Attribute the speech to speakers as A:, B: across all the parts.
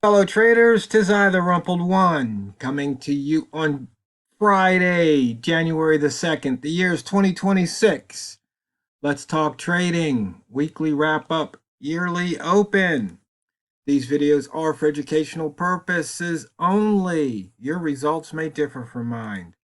A: Fellow traders, 'tis I, TheRumpledOne, coming to you on Friday, January the 2nd. The year is 2026. Let's talk trading, weekly wrap up, yearly open. These videos are for educational purposes only. Your results may differ from mine.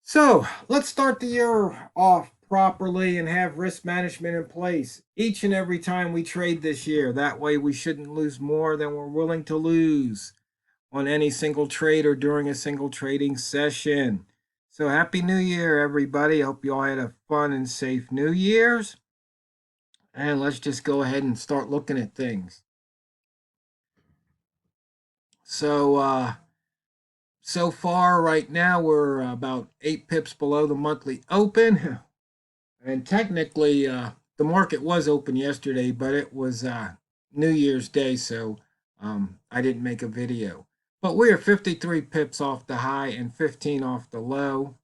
A: So let's start the year off properly and have risk management in place each and every time we trade this year. That way we shouldn't lose more than we're willing to lose on any single trade or during a single trading session. So happy New Year, everybody. Hope you all had a fun and safe New Year's. And let's just go ahead and start looking at things. So, so far right now we're about 8 pips below the monthly open. And technically, the market was open yesterday, but it was New Year's Day, so I didn't make a video. But we are 53 pips off the high and 15 off the low.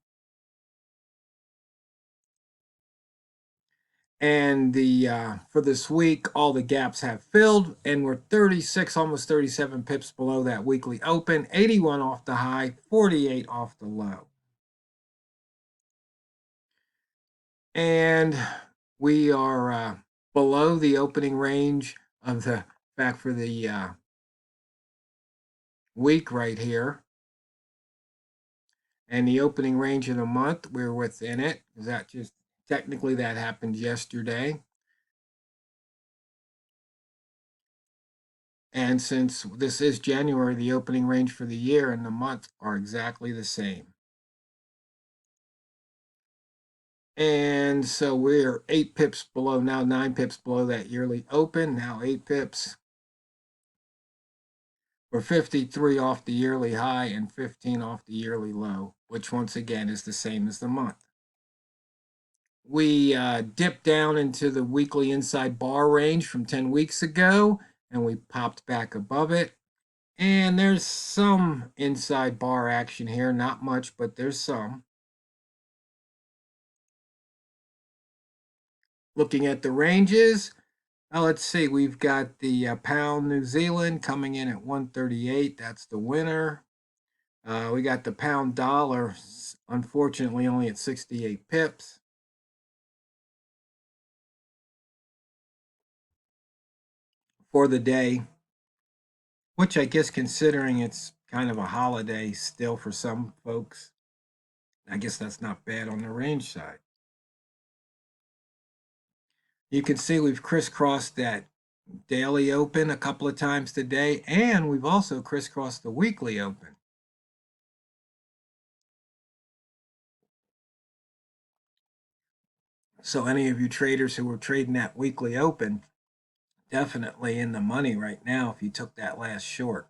A: And for this week, all the gaps have filled, and we're 36, almost 37 pips below that weekly open, 81 off the high, 48 off the low. And we are below the opening range of the back for the week right here. And the opening range of the month, we're within it. That just technically that happened yesterday. And since this is January, the opening range for the year and the month are exactly the same. And so we're 8 pips below now, 9 pips below that yearly open, now 8 pips. We're 53 off the yearly high and 15 off the yearly low, which once again is the same as the month. We dipped down into the weekly inside bar range from 10 weeks ago, and we popped back above it. And there's some inside bar action here, not much, but there's some. Looking at the ranges, let's see, we've got the pound New Zealand coming in at 138. That's the winner. We got the pound dollar, unfortunately, only at 68 pips. For the day, which I guess considering it's kind of a holiday still for some folks, I guess that's not bad on the range side. You can see we've crisscrossed that daily open a couple of times today, and we've also crisscrossed the weekly open. So any of you traders who were trading that weekly open, definitely in the money right now if you took that last short.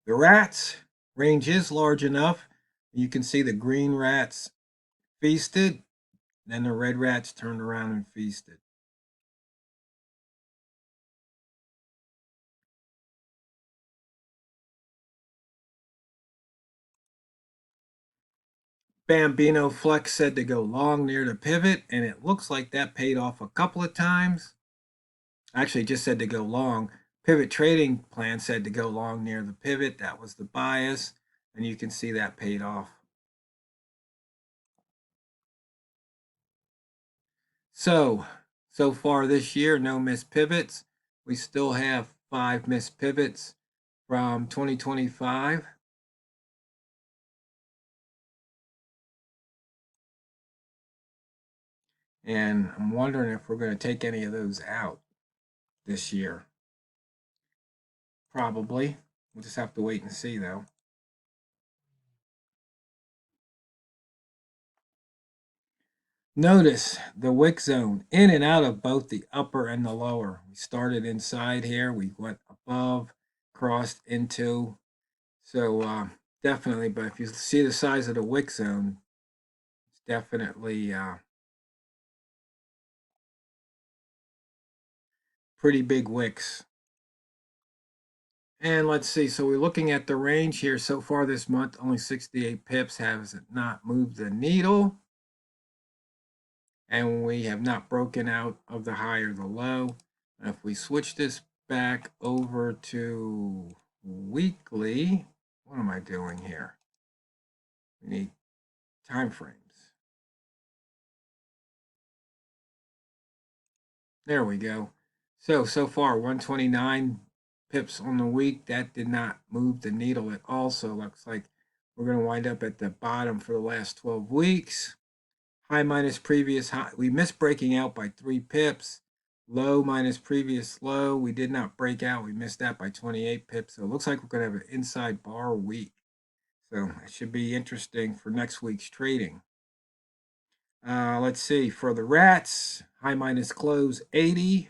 A: The rats range is large enough. You can see the green rats feasted, then the red rats turned around and feasted. Bambino Flex said to go long near the pivot, and it looks like that paid off a couple of times. Actually, just said to go long. Pivot Trading Plan said to go long near the pivot. That was the bias, and you can see that paid off. So far this year, no missed pivots. We still have 5 missed pivots from 2025. And I'm wondering if we're going to take any of those out this year. Probably. We'll just have to wait and see, though. Notice the wick zone in and out of both the upper and the lower. We started inside here. We went above, crossed into. So definitely, but if you see the size of the wick zone, it's definitely pretty big wicks. And let's see, so we're looking at the range here so far this month, only 68 pips has not moved the needle. and we have not broken out of the high or the low. If we switch this back over to weekly, what am I doing here? We need time frames. There we go. So far 129 pips on the week. That did not move the needle at all. So it looks like we're going to wind up at the bottom for the last 12 weeks. High minus previous high. We missed breaking out by 3 pips. Low minus previous low. We did not break out. We missed that by 28 pips. So it looks like we're going to have an inside bar week. So it should be interesting for next week's trading. Let's see. For the rats, high minus close 80.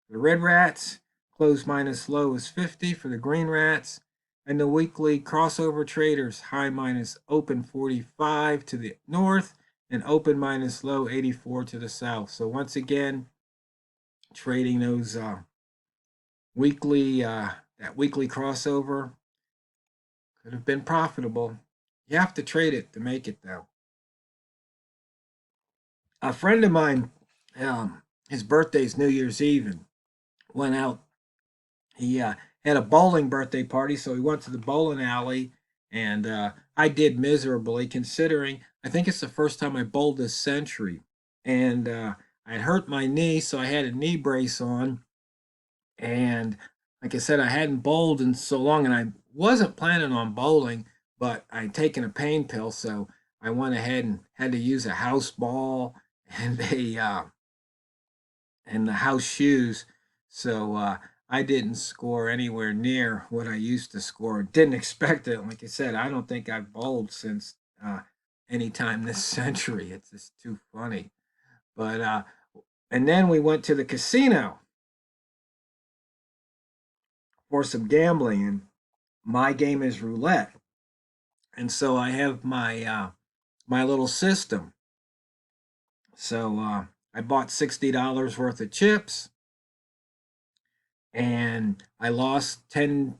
A: For the red rats, close minus low is 50 for the green rats. And the weekly crossover traders, high minus open 45 to the north and open minus low 84 to the south. So once again, trading those weekly that weekly crossover could have been profitable. You have to trade it to make it though. A friend of mine, his birthday's New Year's Eve, and went out. He had a bowling birthday party, so he went to the bowling alley, and I did miserably considering I think it's the first time I bowled this century, and I hurt my knee, so I had a knee brace on, and like I said, I hadn't bowled in so long, and I wasn't planning on bowling, but I'd taken a pain pill, so I went ahead and had to use a house ball and the house shoes. So I didn't score anywhere near what I used to score. Didn't expect it. Like I said, I don't think I've bowled since any time this century. It's just too funny. But and then we went to the casino for some gambling, and my game is roulette, and so I have my little system. So I bought $60 worth of chips, and I lost $10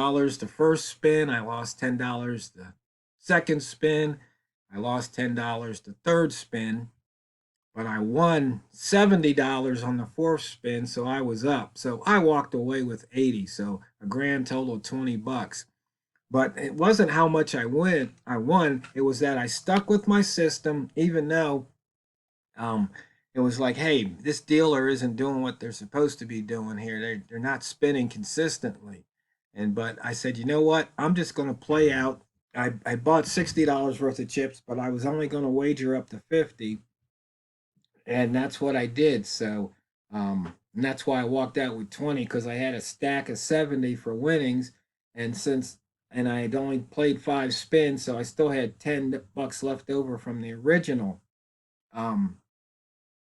A: the first spin. I lost $10 the second spin. I lost $10 the third spin, but I won $70 on the fourth spin, so I was up. So I walked away with 80, so a grand total of 20 bucks. But it wasn't how much I won. It was that I stuck with my system, even though um, it was like, hey, this dealer isn't doing what they're supposed to be doing here. They're not spinning consistently. But I said, you know what? I'm just going to play out. I bought $60 worth of chips, but I was only going to wager up to 50, and that's what I did. So and that's why I walked out with 20, because I had a stack of 70 for winnings, and I had only played 5 spins, so I still had 10 bucks left over from the original um,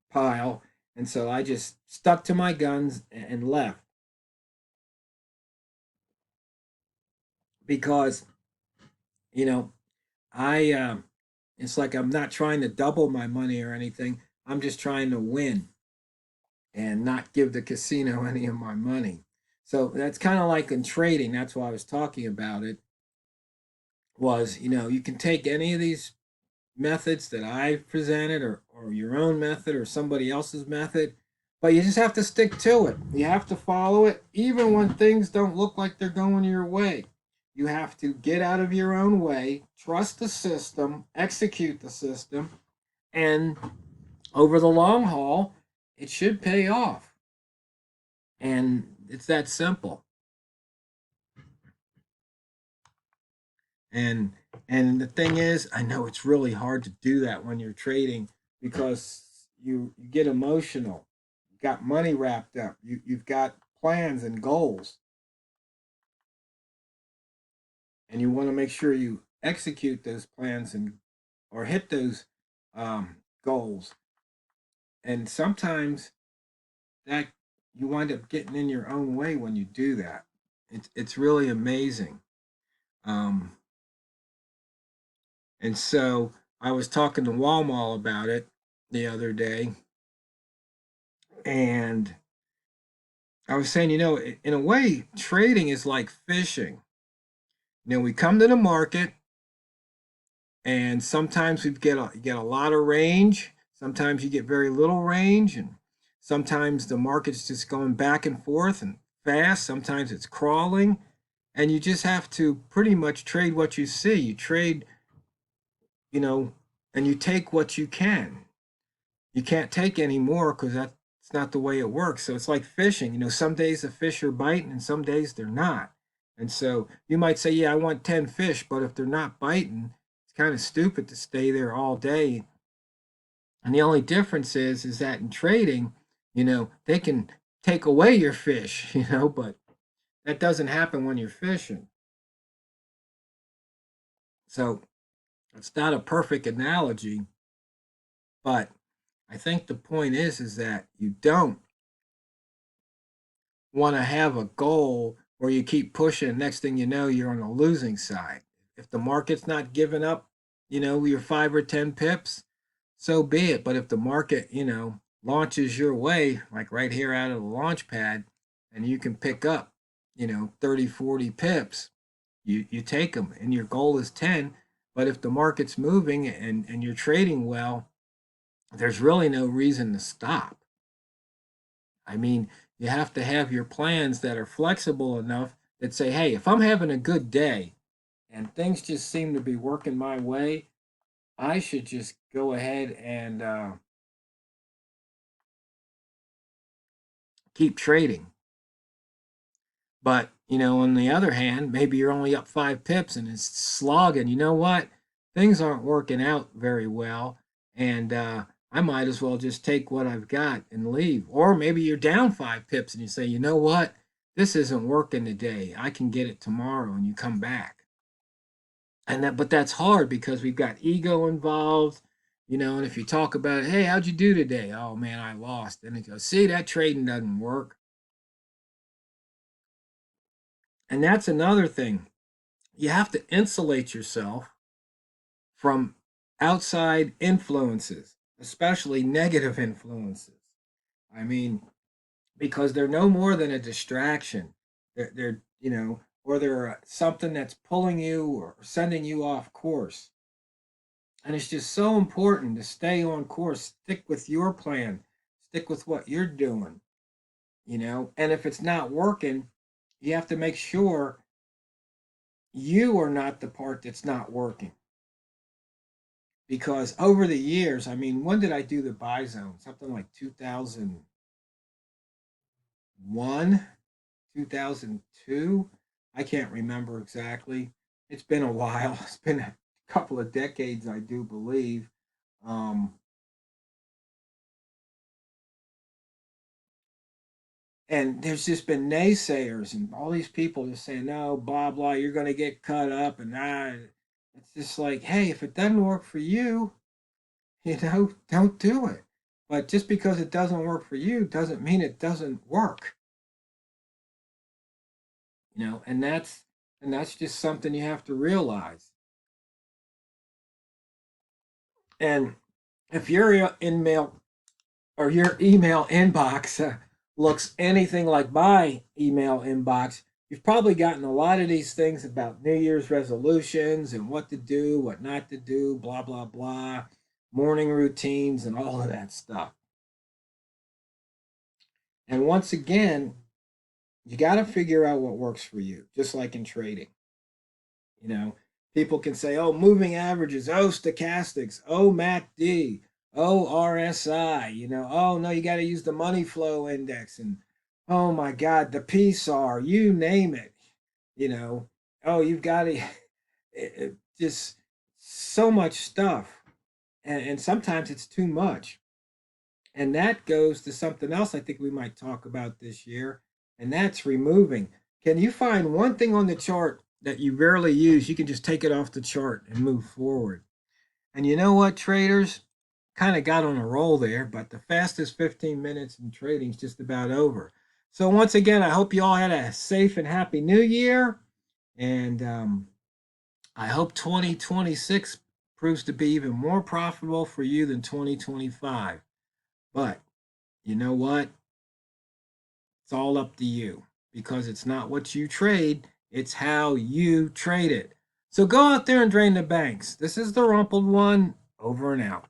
A: pile, and so I just stuck to my guns and left, because you know I it's like I'm not trying to double my money or anything. I'm just trying to win and not give the casino any of my money. So that's kind of like in trading. That's why I was talking about it. Was you can take any of these methods that I've presented, or your own method or somebody else's method, but you just have to stick to it. You have to follow it even when things don't look like they're going your way. You have to get out of your own way, trust the system, execute the system, and over the long haul, it should pay off. And it's that simple. And and the thing is, I know it's really hard to do that when you're trading, because you get emotional. You've got money wrapped up. You've got plans and goals, and you want to make sure you execute those plans and or hit those goals. And sometimes that you wind up getting in your own way when you do that. It's really amazing. Um, and so I was talking to Walmall about it the other day, and I was saying, in a way, trading is like fishing. We come to the market, and sometimes we get a lot of range. Sometimes you get very little range, and sometimes the market's just going back and forth and fast. Sometimes it's crawling, and you just have to pretty much trade what you see. You trade, you know, and you take what you can. You can't take any more because that's not the way it works. So it's like fishing. Some days the fish are biting and some days they're not. And so you might say, yeah, I want 10 fish, but if they're not biting, it's kind of stupid to stay there all day. And the only difference is that in trading, they can take away your fish, but that doesn't happen when you're fishing. So it's not a perfect analogy, but I think the point is that you don't want to have a goal where you keep pushing. Next thing you know, you're on the losing side. If the market's not giving up, your 5 or 10 pips, so be it. But if the market, launches your way, like right here out of the launch pad, and you can pick up, 30, 40 pips, you take them and your goal is 10. But if the market's moving and you're trading well, there's really no reason to stop. I mean, you have to have your plans that are flexible enough that say, hey, if I'm having a good day and things just seem to be working my way, I should just go ahead and keep trading. But, on the other hand, maybe you're only up 5 pips and it's slogging. You know what? Things aren't working out very well. And I might as well just take what I've got and leave. Or maybe you're down 5 pips and you say, you know what? This isn't working today. I can get it tomorrow, and you come back. But that's hard because we've got ego involved, and if you talk about it, hey, how'd you do today? Oh man, I lost. And it goes, see, that trading doesn't work. And that's another thing. You have to insulate yourself from outside influences, especially negative influences. I mean, because they're no more than a distraction. They're or they're something that's pulling you or sending you off course. And it's just so important to stay on course, stick with your plan, stick with what you're doing, And if it's not working, you have to make sure you are not the part that's not working. Because over the years, I mean, when did I do the buy zone? Something like 2001, 2002. I can't remember exactly. It's been a while. It's been a couple of decades, I do believe. Um, and there's just been naysayers and all these people just saying, no, blah, blah, you're going to get cut up. And it's just like, hey, if it doesn't work for you, don't do it. But just because it doesn't work for you doesn't mean it doesn't work. And that's just something you have to realize. And if your email or your email inbox looks anything like my email inbox, you've probably gotten a lot of these things about New Year's resolutions and what to do, what not to do, blah blah blah, morning routines and all of that stuff. And once again, you got to figure out what works for you, just like in trading. You know, People can say, oh, moving averages, oh, stochastics, oh, MACD, oh, RSI, oh, no, you got to use the money flow index. And oh my God, the PSAR, you name it, you know, oh, you've got to just so much stuff. And sometimes it's too much. And that goes to something else I think we might talk about this year, and that's removing. Can you find one thing on the chart that you rarely use? You can just take it off the chart and move forward. And you know what, traders? Kind of got on a roll there, but the fastest 15 minutes in trading is just about over. So, once again, I hope you all had a safe and happy new year. And I hope 2026 proves to be even more profitable for you than 2025. But you know what? It's all up to you because it's not what you trade, it's how you trade it. So go out there and drain the banks. This is the Rumpled One, over and out.